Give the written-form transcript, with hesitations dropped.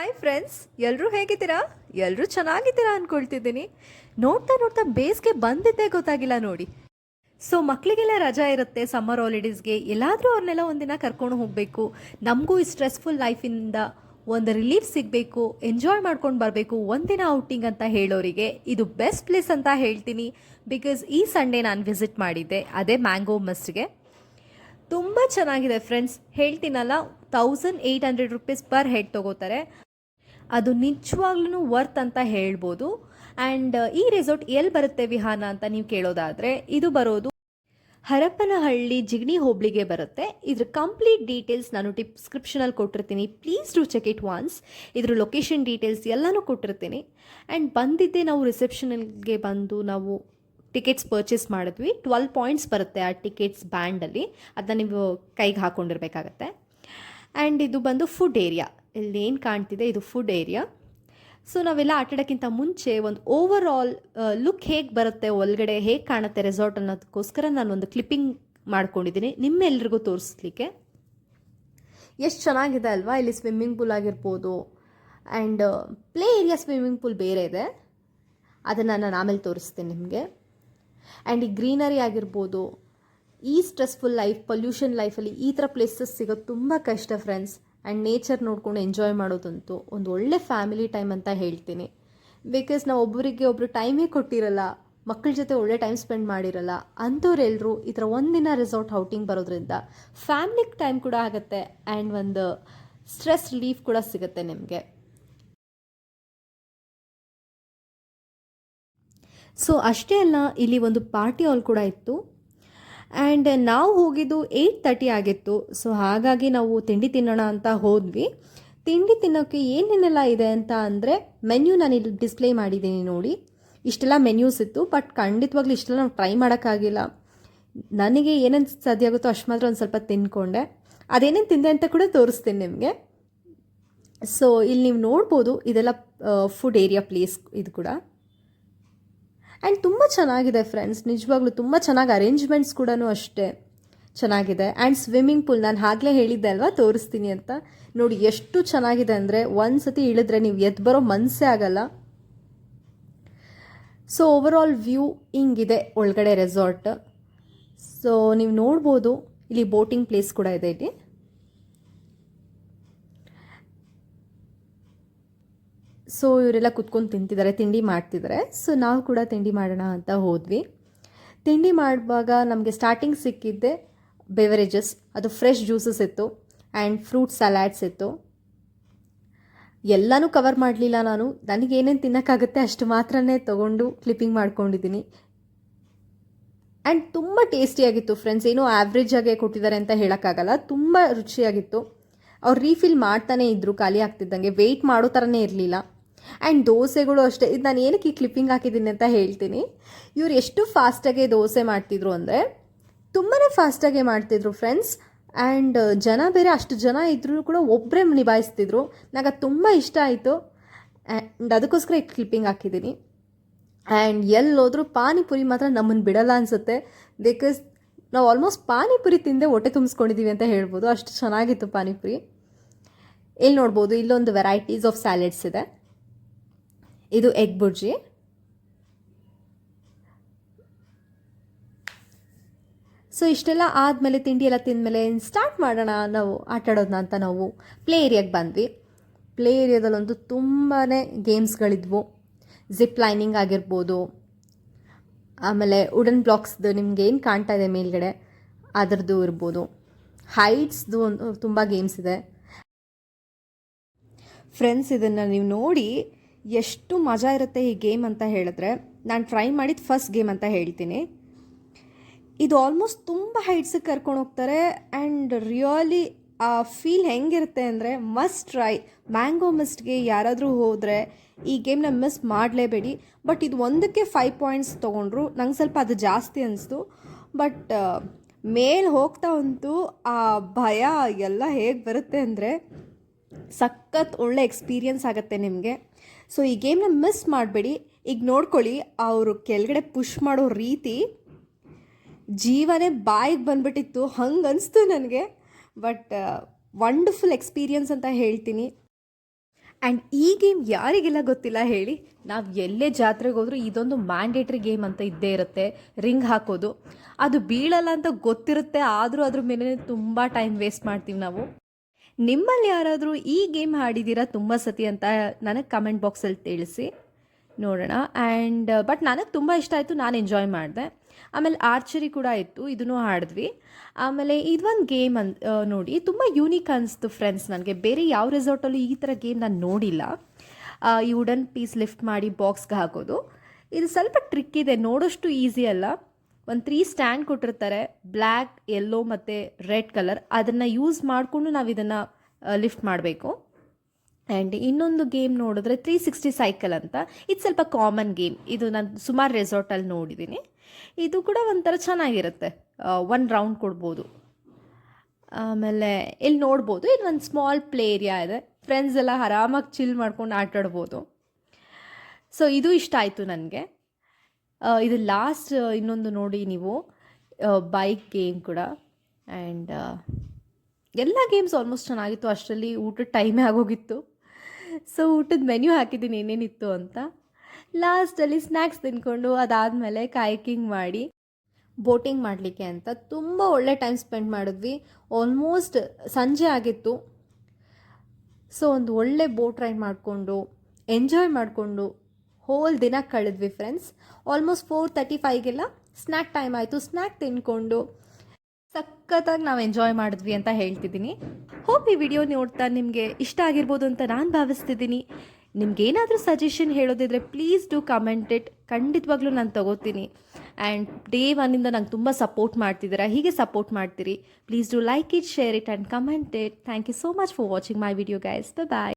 Hi friends, ಎಲ್ಲರೂ ಹೇಗಿದ್ದೀರಾ? ಎಲ್ಲರೂ ಚೆನ್ನಾಗಿದ್ದೀರಾ ಅಂದ್ಕೊಳ್ತಿದ್ದೀನಿ. ನೋಡ್ತಾ ನೋಡ್ತಾ ಬೇಸಿಗೆ ಬಂದಿದ್ದೇ ಗೊತ್ತಾಗಿಲ್ಲ ನೋಡಿ. ಸೊ ಮಕ್ಕಳಿಗೆಲ್ಲ ರಜಾ ಇರುತ್ತೆ ಸಮ್ಮರ್ ಹಾಲಿಡೇಸ್ಗೆ. ಎಲ್ಲಾದರೂ ಅವ್ರನ್ನೆಲ್ಲ ಒಂದಿನ ಕರ್ಕೊಂಡು ಹೋಗಬೇಕು. ನಮಗೂ ಈ ಸ್ಟ್ರೆಸ್ಫುಲ್ ಲೈಫಿಂದ ಒಂದು ರಿಲೀಫ್ ಸಿಗಬೇಕು, ಎಂಜಾಯ್ ಮಾಡ್ಕೊಂಡು ಬರಬೇಕು, ಒಂದಿನ ಔಟಿಂಗ್ ಅಂತ ಹೇಳೋರಿಗೆ ಇದು ಬೆಸ್ಟ್ ಪ್ಲೇಸ್ ಅಂತ ಹೇಳ್ತೀನಿ. ಬಿಕಾಸ್ ಈ ಸಂಡೇ ನಾನು ವಿಸಿಟ್ ಮಾಡಿದ್ದೆ, ಅದೇ ಮ್ಯಾಂಗೋ ಮಸ್ಟ್ಗೆ. ತುಂಬ ಚೆನ್ನಾಗಿದೆ ಫ್ರೆಂಡ್ಸ್. ಹೇಳ್ತೀನಲ್ಲ, 1800 ರೂಪೀಸ್ ಪರ್ ಹೆಡ್ ತೊಗೋತಾರೆ. ಅದು ನಿಜವಾಗ್ಲೂ ವರ್ತ್ ಅಂತ ಹೇಳ್ಬೋದು. ಆ್ಯಂಡ್ ಈ ರೆಸಾರ್ಟ್ ಎಲ್ಲಿ ಬರುತ್ತೆ ವಿಹಾನ ಅಂತ ನೀವು ಕೇಳೋದಾದರೆ, ಇದು ಬರೋದು ಹರಪನಹಳ್ಳಿ ಜಿಗಣಿ ಹೋಬಳಿಗೆ ಬರುತ್ತೆ. ಇದ್ರ ಕಂಪ್ಲೀಟ್ ಡೀಟೇಲ್ಸ್ ನಾನು ಡಿಸ್ಕ್ರಿಪ್ಷನಲ್ಲಿ ಕೊಟ್ಟಿರ್ತೀನಿ. Please do check it once. ಇದ್ರ ಲೊಕೇಶನ್ ಡೀಟೇಲ್ಸ್ ಎಲ್ಲನೂ ಕೊಟ್ಟಿರ್ತೀನಿ. ಆ್ಯಂಡ್ ಬಂದಿದ್ದೆ ನಾವು ರಿಸೆಪ್ಷನ್ಗೆ ಬಂದು ನಾವು ಟಿಕೆಟ್ಸ್ ಪರ್ಚೇಸ್ ಮಾಡಿದ್ವಿ. 12 ಪಾಯಿಂಟ್ಸ್ ಬರುತ್ತೆ ಆ ಟಿಕೆಟ್ಸ್ ಬ್ಯಾಂಡಲ್ಲಿ. ಅದನ್ನ ನೀವು ಕೈಗೆ ಹಾಕ್ಕೊಂಡಿರ್ಬೇಕಾಗತ್ತೆ. ಆ್ಯಂಡ್ ಇದು ಬಂದು ಫುಡ್ ಏರಿಯಾ. ಇಲ್ಲಿ ಏನು ಕಾಣ್ತಿದೆ ಇದು ಫುಡ್ ಏರಿಯಾ. ಸೊ ನಾವೆಲ್ಲ ಆಟಾಡೋಕ್ಕಿಂತ ಮುಂಚೆ ಒಂದು ಓವರ್ ಆಲ್ ಲುಕ್ ಹೇಗೆ ಬರುತ್ತೆ, ಒಳಗಡೆ ಹೇಗೆ ಕಾಣುತ್ತೆ ರೆಸಾರ್ಟ್ ಅನ್ನೋದಕ್ಕೋಸ್ಕರ ನಾನು ಒಂದು ಕ್ಲಿಪ್ಪಿಂಗ್ ಮಾಡ್ಕೊಂಡಿದ್ದೀನಿ ನಿಮ್ಮೆಲ್ರಿಗೂ ತೋರಿಸ್ಲಿಕ್ಕೆ. ಎಷ್ಟು ಚೆನ್ನಾಗಿದೆ ಅಲ್ವಾ? ಇಲ್ಲಿ ಸ್ವಿಮ್ಮಿಂಗ್ ಪೂಲ್ ಆಗಿರ್ಬೋದು, and play area swimming pool ಬೇರೆ ಇದೆ, ಅದನ್ನು ನಾನು ಆಮೇಲೆ ತೋರಿಸ್ತೀನಿ ನಿಮಗೆ. ಆ್ಯಂಡ್ ಈ ಗ್ರೀನರಿ ಆಗಿರ್ಬೋದು. ಈ ಸ್ಟ್ರೆಸ್ಫುಲ್ ಲೈಫ್, ಪೊಲ್ಯೂಷನ್ ಲೈಫಲ್ಲಿ ಈ ಥರ ಪ್ಲೇಸಸ್ ಸಿಗೋದು ತುಂಬ ಕಷ್ಟ ಫ್ರೆಂಡ್ಸ್. ಆ್ಯಂಡ್ ನೇಚರ್ ನೋಡ್ಕೊಂಡು ಎಂಜಾಯ್ ಮಾಡೋದಂತೂ ಒಂದು ಒಳ್ಳೆ ಫ್ಯಾಮಿಲಿ ಟೈಮ್ ಅಂತ ಹೇಳ್ತೀನಿ. ಬಿಕಾಸ್ ನಾವು ಒಬ್ಬರಿಗೆ ಒಬ್ಬರು ಟೈಮೇ ಕೊಟ್ಟಿರಲ್ಲ, ಮಕ್ಕಳ ಜೊತೆ ಒಳ್ಳೆ ಟೈಮ್ ಸ್ಪೆಂಡ್ ಮಾಡಿರಲ್ಲ. ಅಂಥವ್ರೆಲ್ಲರೂ ಈ ಥರ ಒಂದಿನ ರೆಸಾರ್ಟ್ ಔಟಿಂಗ್ ಬರೋದ್ರಿಂದ ಫ್ಯಾಮಿಲಿ ಟೈಮ್ ಕೂಡ ಆಗುತ್ತೆ, ಆ್ಯಂಡ್ ಒಂದು ಸ್ಟ್ರೆಸ್ ರಿಲೀಫ್ ಕೂಡ ಸಿಗುತ್ತೆ ನಿಮಗೆ. ಸೊ ಅಷ್ಟೇ ಅಲ್ಲ, ಇಲ್ಲಿ ಒಂದು ಪಾರ್ಟಿ ಹಾಲ್ ಕೂಡ ಇತ್ತು. ಆ್ಯಂಡ್ ನಾವು ಹೋಗಿದ್ದು 8:30 ಆಗಿತ್ತು. ಸೊ ಹಾಗಾಗಿ ನಾವು ತಿಂಡಿ ತಿನ್ನೋಣ ಅಂತ ಹೋದ್ವಿ. ತಿಂಡಿ ತಿನ್ನೋಕ್ಕೆ ಏನೇನೆಲ್ಲ ಇದೆ ಅಂತ ಅಂದರೆ, ಮೆನ್ಯೂ ನಾನು ಇಲ್ಲಿ ಡಿಸ್ಪ್ಲೇ ಮಾಡಿದ್ದೀನಿ ನೋಡಿ. ಇಷ್ಟೆಲ್ಲ ಮೆನ್ಯೂಸ್ ಇತ್ತು. ಬಟ್ ಖಂಡಿತವಾಗ್ಲೂ ಇಷ್ಟೆಲ್ಲ ನಾವು ಟ್ರೈ ಮಾಡೋಕ್ಕಾಗಿಲ್ಲ. ನನಗೆ ಏನೇನು ಸಾಧ್ಯ ಆಗುತ್ತೋ ಅಷ್ಟು ಮಾತ್ರ ಒಂದು ಸ್ವಲ್ಪ ತಿನ್ಕೊಂಡೆ. ಅದೇನೇನು ತಿಂದೆ ಅಂತ ಕೂಡ ತೋರಿಸ್ತೀನಿ ನಿಮಗೆ. ಸೊ ಇಲ್ಲಿ ನೀವು ನೋಡ್ಬೋದು, ಇದೆಲ್ಲ ಫುಡ್ ಏರಿಯಾ ಪ್ಲೇಸ್ ಇದು ಕೂಡ. ಆ್ಯಂಡ್ ತುಂಬ ಚೆನ್ನಾಗಿದೆ ಫ್ರೆಂಡ್ಸ್, ನಿಜವಾಗ್ಲೂ ತುಂಬ ಚೆನ್ನಾಗಿ ಅರೇಂಜ್ಮೆಂಟ್ಸ್ ಕೂಡ ಅಷ್ಟೇ ಚೆನ್ನಾಗಿದೆ. ಆ್ಯಂಡ್ ಸ್ವಿಮ್ಮಿಂಗ್ ಪೂಲ್ ನಾನು ಆಗಲೇ ಹೇಳಿದ್ದೆ ಅಲ್ವಾ ತೋರಿಸ್ತೀನಿ ಅಂತ. ನೋಡಿ ಎಷ್ಟು ಚೆನ್ನಾಗಿದೆ ಅಂದರೆ, ಒಂದು ಸತಿ ಇಳಿದ್ರೆ ನೀವು ಎದ್ದು ಬರೋ ಮನಸ್ಸೇ ಆಗಲ್ಲ. ಸೊ ಓವರ್ ಆಲ್ ವ್ಯೂ ಹಿಂಗಿದೆ ಒಳಗಡೆ ರೆಸಾರ್ಟ್. ಸೊ ನೀವು ನೋಡ್ಬೋದು, ಇಲ್ಲಿ ಬೋಟಿಂಗ್ ಪ್ಲೇಸ್ ಕೂಡ ಇದೆ ಇಲ್ಲಿ. ಸೊ ಇವರೆಲ್ಲ ಕುತ್ಕೊಂಡು ತಿಂತಿದ್ದಾರೆ, ತಿಂಡಿ ಮಾಡ್ತಿದ್ದಾರೆ. ಸೊ ನಾವು ಕೂಡ ತಿಂಡಿ ಮಾಡೋಣ ಅಂತ ಹೋದ್ವಿ. ತಿಂಡಿ ಮಾಡುವಾಗ ನಮಗೆ ಸ್ಟಾರ್ಟಿಂಗ್ ಸಿಕ್ಕಿದ್ದೆ ಬೆವರೇಜಸ್. ಅದು ಫ್ರೆಶ್ ಜ್ಯೂಸಸ್ ಇತ್ತು ಆ್ಯಂಡ್ ಫ್ರೂಟ್ ಸಲಾಡ್ಸ್ ಇತ್ತು. ಎಲ್ಲನೂ ಕವರ್ ಮಾಡಲಿಲ್ಲ ನಾನು. ನನಗೇನೇನು ತಿನ್ನೋಕ್ಕಾಗುತ್ತೆ ಅಷ್ಟು ಮಾತ್ರನೇ ತೊಗೊಂಡು ಕ್ಲಿಪ್ಪಿಂಗ್ ಮಾಡ್ಕೊಂಡಿದ್ದೀನಿ. ಆ್ಯಂಡ್ ತುಂಬ ಟೇಸ್ಟಿಯಾಗಿತ್ತು ಫ್ರೆಂಡ್ಸ್. ಏನೋ ಆ್ಯಾವ್ರೇಜ್ ಆಗೇ ಕೊಟ್ಟಿದ್ದಾರೆ ಅಂತ ಹೇಳೋಕ್ಕಾಗಲ್ಲ, ತುಂಬ ರುಚಿಯಾಗಿತ್ತು. ಅವ್ರು ರೀಫಿಲ್ ಮಾಡ್ತಾನೇ ಇದ್ದರು, ಖಾಲಿ ಆಗ್ತಿದ್ದಂಗೆ. ವೆಯ್ಟ್ ಮಾಡೋ ಥರನೇ ಇರಲಿಲ್ಲ. ಆ್ಯಂಡ್ ದೋಸೆಗಳು ಅಷ್ಟೇ. ಇದು ನಾನು ಏನಕ್ಕೆ ಈ ಕ್ಲಿಪ್ಪಿಂಗ್ ಹಾಕಿದ್ದೀನಿ ಅಂತ ಹೇಳ್ತೀನಿ. ಇವ್ರು ಎಷ್ಟು ಫಾಸ್ಟಾಗೆ ದೋಸೆ ಮಾಡ್ತಿದ್ರು ಅಂದರೆ, ತುಂಬಾ ಫಾಸ್ಟಾಗೆ ಮಾಡ್ತಿದ್ರು ಫ್ರೆಂಡ್ಸ್. ಆ್ಯಂಡ್ ಜನ ಬೇರೆ ಅಷ್ಟು ಜನ ಇದ್ರೂ ಕೂಡ ಒಬ್ಬರೇ ನಿಭಾಯಿಸ್ತಿದ್ರು. ನನಗೆ ಅದು ತುಂಬ ಇಷ್ಟ ಆಯಿತು. ಆ್ಯಂಡ್ ಅದಕ್ಕೋಸ್ಕರ ಈ ಕ್ಲಿಪ್ಪಿಂಗ್ ಹಾಕಿದ್ದೀನಿ. ಆ್ಯಂಡ್ ಎಲ್ಲೋದ್ರೂ ಪಾನಿಪುರಿ ಮಾತ್ರ ನಮ್ಮನ್ನು ಬಿಡಲ್ಲ ಅನಿಸುತ್ತೆ. ಬಿಕಾಸ್ ನಾವು ಆಲ್ಮೋಸ್ಟ್ ಪಾನಿಪುರಿ ತಿಂದೆ ಹೊಟ್ಟೆ ತುಂಬಿಸ್ಕೊಂಡಿದ್ದೀವಿ ಅಂತ ಹೇಳ್ಬೋದು, ಅಷ್ಟು ಚೆನ್ನಾಗಿತ್ತು ಪಾನಿಪುರಿ. ಇಲ್ಲಿ ನೋಡ್ಬೋದು, ಇಲ್ಲೊಂದು ವೆರೈಟೀಸ್ ಆಫ್ ಸ್ಯಾಲೆಡ್ಸ್ ಇದೆ. ಇದು ಎಗ್ ಬುರ್ಜಿ. ಸೊ ಇಷ್ಟೆಲ್ಲ ಆದಮೇಲೆ, ತಿಂಡಿ ಎಲ್ಲ ತಿಂದಮೇಲೆ ಸ್ಟಾರ್ಟ್ ಮಾಡೋಣ ನಾವು ಆಟಾಡೋದನ್ನ ಅಂತ ನಾವು ಪ್ಲೇ ಏರಿಯಾಗೆ ಬಂದ್ವಿ. ಪ್ಲೇ ಏರಿಯಾದಲ್ಲಂತೂ ತುಂಬಾ ಗೇಮ್ಸ್ಗಳಿದ್ವು. ಜಿಪ್ ಲೈನಿಂಗ್ ಆಗಿರ್ಬೋದು, ಆಮೇಲೆ ವುಡನ್ ಬ್ಲಾಕ್ಸ್ದು ನಿಮ್ಗೆ ಏನು ಕಾಣ್ತಾ ಇದೆ ಮೇಲ್ಗಡೆ ಅದರದ್ದು ಇರ್ಬೋದು. ಹೈಟ್ಸ್ದು ತುಂಬ ಗೇಮ್ಸ್ ಇದೆ ಫ್ರೆಂಡ್ಸ್. ಇದನ್ನು ನೀವು ನೋಡಿ ಎಷ್ಟು ಮಜಾ ಇರುತ್ತೆ ಈ ಗೇಮ್ ಅಂತ ಹೇಳಿದ್ರೆ. ನಾನು ಟ್ರೈ ಮಾಡಿದ ಫಸ್ಟ್ ಗೇಮ್ ಅಂತ ಹೇಳ್ತೀನಿ. ಇದು ಆಲ್ಮೋಸ್ಟ್ ತುಂಬ ಹೈಟ್ಸಿಗೆ ಕರ್ಕೊಂಡು ಹೋಗ್ತಾರೆ. ಆ್ಯಂಡ್ ರಿಯಲಿ ಆ ಫೀಲ್ ಹೆಂಗಿರುತ್ತೆ ಅಂದರೆ, ಮಸ್ಟ್ ಟ್ರೈ. ಮ್ಯಾಂಗೋ ಮಸ್ಟ್ಗೆ ಯಾರಾದರೂ ಹೋದರೆ ಈ ಗೇಮ್ನ ಮಿಸ್ ಮಾಡಲೇಬೇಡಿ. ಬಟ್ ಇದು ಒಂದಕ್ಕೆ 5 ಪಾಯಿಂಟ್ಸ್ ತೊಗೊಂಡ್ರು. ನಂಗೆ ಸ್ವಲ್ಪ ಅದು ಜಾಸ್ತಿ ಅನಿಸ್ತು. ಬಟ್ ಮೇಲೆ ಹೋಗ್ತಾ ಅಂತೂ ಆ ಭಯ ಎಲ್ಲ ಹೇಗೆ ಬರುತ್ತೆ ಅಂದರೆ, ಸಖತ್ ಒಳ್ಳೆ ಎಕ್ಸ್ಪೀರಿಯನ್ಸ್ ಆಗುತ್ತೆ ನಿಮಗೆ. ಸೊ ಈ ಗೇಮ್ನ ಮಿಸ್ ಮಾಡಬೇಡಿ. ಈಗ ನೋಡ್ಕೊಳ್ಳಿ, ಅವರು ಕೆಳಗಡೆ ಪುಷ್ ಮಾಡೋ ರೀತಿ ಜೀವನೇ ಬಾಯಿಗೆ ಬಂದ್ಬಿಟ್ಟಿತ್ತು, ಹಂಗೆ ಅನಿಸ್ತು ನನಗೆ. ಬಟ್ ವಂಡರ್ಫುಲ್ ಎಕ್ಸ್ಪೀರಿಯನ್ಸ್ ಅಂತ ಹೇಳ್ತೀನಿ. ಆ್ಯಂಡ್ ಈ ಗೇಮ್ ಯಾರಿಗೆಲ್ಲ ಗೊತ್ತಿಲ್ಲ ಹೇಳಿ, ನಾವು ಎಲ್ಲೇ ಜಾತ್ರೆಗೆ ಹೋದ್ರೂ ಇದೊಂದು ಮ್ಯಾಂಡೇಟ್ರಿ ಗೇಮ್ ಅಂತ ಇದ್ದೇ ಇರುತ್ತೆ. ರಿಂಗ್ ಹಾಕೋದು, ಅದು ಬೀಳಲ್ಲ ಅಂತ ಗೊತ್ತಿರುತ್ತೆ, ಆದರೂ ಅದ್ರ ಮೇಲೆ ತುಂಬ ಟೈಮ್ ವೇಸ್ಟ್ ಮಾಡ್ತೀವಿ ನಾವು. ನಿಮ್ಮಲ್ಲಿ ಯಾರಾದರೂ ಈ ಗೇಮ್ ಆಡಿದ್ದೀರಾ ತುಂಬ ಸತಿ ಅಂತ ನನಗೆ ಕಮೆಂಟ್ ಬಾಕ್ಸಲ್ಲಿ ತಿಳಿಸಿ ನೋಡೋಣ. ಆ್ಯಂಡ್ ಬಟ್ ನನಗೆ ತುಂಬ ಇಷ್ಟ ಆಯಿತು, ನಾನು ಎಂಜಾಯ್ ಮಾಡಿದೆ. ಆಮೇಲೆ ಆರ್ಚರಿ ಕೂಡ ಇತ್ತು, ಇದನ್ನು ಆಡಿದ್ವಿ. ಆಮೇಲೆ ಇದೊಂದು ಗೇಮ್ ನೋಡಿ ತುಂಬ ಯೂನಿಕ್ ಅನಿಸ್ತು ಫ್ರೆಂಡ್ಸ್ ನನಗೆ. ಬೇರೆ ಯಾವ ರೆಸಾರ್ಟಲ್ಲೂ ಈ ಥರ ಗೇಮ್ ನಾನು ನೋಡಿಲ್ಲ. ಈ ವುಡನ್ ಪೀಸ್ ಲಿಫ್ಟ್ ಮಾಡಿ ಬಾಕ್ಸ್ಗೆ ಹಾಕೋದು, ಇದು ಸ್ವಲ್ಪ ಟ್ರಿಕ್ ಇದೆ, ನೋಡೋಷ್ಟು ಈಸಿ ಅಲ್ಲ. ಒಂದು 3 ಸ್ಟ್ಯಾಂಡ್ ಕೊಟ್ಟಿರ್ತಾರೆ, ಬ್ಲ್ಯಾಕ್, ಯೆಲ್ಲೋ ಮತ್ತು ರೆಡ್ ಕಲರ್. ಅದನ್ನು ಯೂಸ್ ಮಾಡಿಕೊಂಡು ನಾವು ಇದನ್ನು ಲಿಫ್ಟ್ ಮಾಡಬೇಕು. ಆ್ಯಂಡ್ ಇನ್ನೊಂದು ಗೇಮ್ ನೋಡಿದ್ರೆ 360 ಸೈಕಲ್ ಅಂತ, ಇದು ಸ್ವಲ್ಪ ಕಾಮನ್ ಗೇಮ್. ಇದು ನಾನು ಸುಮಾರು ರೆಸಾರ್ಟಲ್ಲಿ ನೋಡಿದ್ದೀನಿ. ಇದು ಕೂಡ ಒಂಥರ ಚೆನ್ನಾಗಿರುತ್ತೆ, 1 ರೌಂಡ್ ಕೊಡ್ಬೋದು. ಆಮೇಲೆ ಇಲ್ಲಿ ನೋಡ್ಬೋದು, ಇದು ಒಂದು ಸ್ಮಾಲ್ ಪ್ಲೇ ಏರಿಯಾ ಇದೆ, ಫ್ರೆಂಡ್ಸ್ ಎಲ್ಲ ಆರಾಮಾಗಿ ಚಿಲ್ ಮಾಡ್ಕೊಂಡು ಆಟಾಡ್ಬೋದು. ಸೊ ಇದು ಇಷ್ಟ ಆಯಿತು ನನಗೆ. ಇದು ಲಾಸ್ಟ್ ಇನ್ನೊಂದು ನೋಡಿ ನೀವು, ಬೈಕ್ ಗೇಮ್ ಕೂಡ. ಆ್ಯಂಡ್ ಎಲ್ಲ ಗೇಮ್ಸ್ ಆಲ್ಮೋಸ್ಟ್ ಚೆನ್ನಾಗಿತ್ತು. ಅಷ್ಟರಲ್ಲಿ ಊಟದ ಟೈಮೇ ಆಗೋಗಿತ್ತು. ಸೊ ಊಟದ ಮೆನ್ಯೂ ಹಾಕಿದ್ದೀನಿ ಏನೇನಿತ್ತು ಅಂತ. ಲಾಸ್ಟಲ್ಲಿ ಸ್ನ್ಯಾಕ್ಸ್ ತಿಂದ್ಕೊಂಡು ಅದಾದಮೇಲೆ ಕಾಯ್ಕಿಂಗ್ ಮಾಡಿ ಬೋಟಿಂಗ್ ಮಾಡಲಿಕ್ಕೆ ಅಂತ ತುಂಬ ಒಳ್ಳೆ ಟೈಮ್ ಸ್ಪೆಂಡ್ ಮಾಡಿದ್ವಿ. ಆಲ್ಮೋಸ್ಟ್ ಸಂಜೆ ಆಗಿತ್ತು. ಸೊ ಒಂದು ಒಳ್ಳೆ ಬೋಟ್ ರೈಡ್ ಮಾಡಿಕೊಂಡು ಎಂಜಾಯ್ ಮಾಡಿಕೊಂಡು ಹೋಲ್ ದಿನ ಕಳೆದ್ವಿ ಫ್ರೆಂಡ್ಸ್. ಆಲ್ಮೋಸ್ಟ್ 4:35ಗೆಲ್ಲ ಸ್ನ್ಯಾಕ್ ಟೈಮ್ ಆಯಿತು. ಸ್ನ್ಯಾಕ್ ತಿಂದ್ಕೊಂಡು ಸಖತ್ತಾಗಿ ನಾವು ಎಂಜಾಯ್ ಮಾಡಿದ್ವಿ ಅಂತ ಹೇಳ್ತಿದ್ದೀನಿ. ಹೋಪ್ ಈ ವಿಡಿಯೋ ನೋಡ್ತಾ ನಿಮಗೆ ಇಷ್ಟ ಆಗಿರ್ಬೋದು ಅಂತ ನಾನು ಭಾವಿಸ್ತಿದ್ದೀನಿ. ನಿಮ್ಗೇನಾದರೂ ಸಜೆಷನ್ ಹೇಳೋದಿದ್ರೆ ಪ್ಲೀಸ್ ಡೂ ಕಮೆಂಟ್ ಇಟ್, ಖಂಡಿತವಾಗ್ಲೂ ನಾನು ತಗೋತೀನಿ. ಆ್ಯಂಡ್ ಡೇ 1ಇಂದ ನಂಗೆ ತುಂಬ ಸಪೋರ್ಟ್ ಮಾಡ್ತಿದ್ದೀರಾ, ಹೀಗೆ ಸಪೋರ್ಟ್ ಮಾಡ್ತೀರಿ. Please do like it, share it and comment it. Thank you so much for watching my video guys. Bye.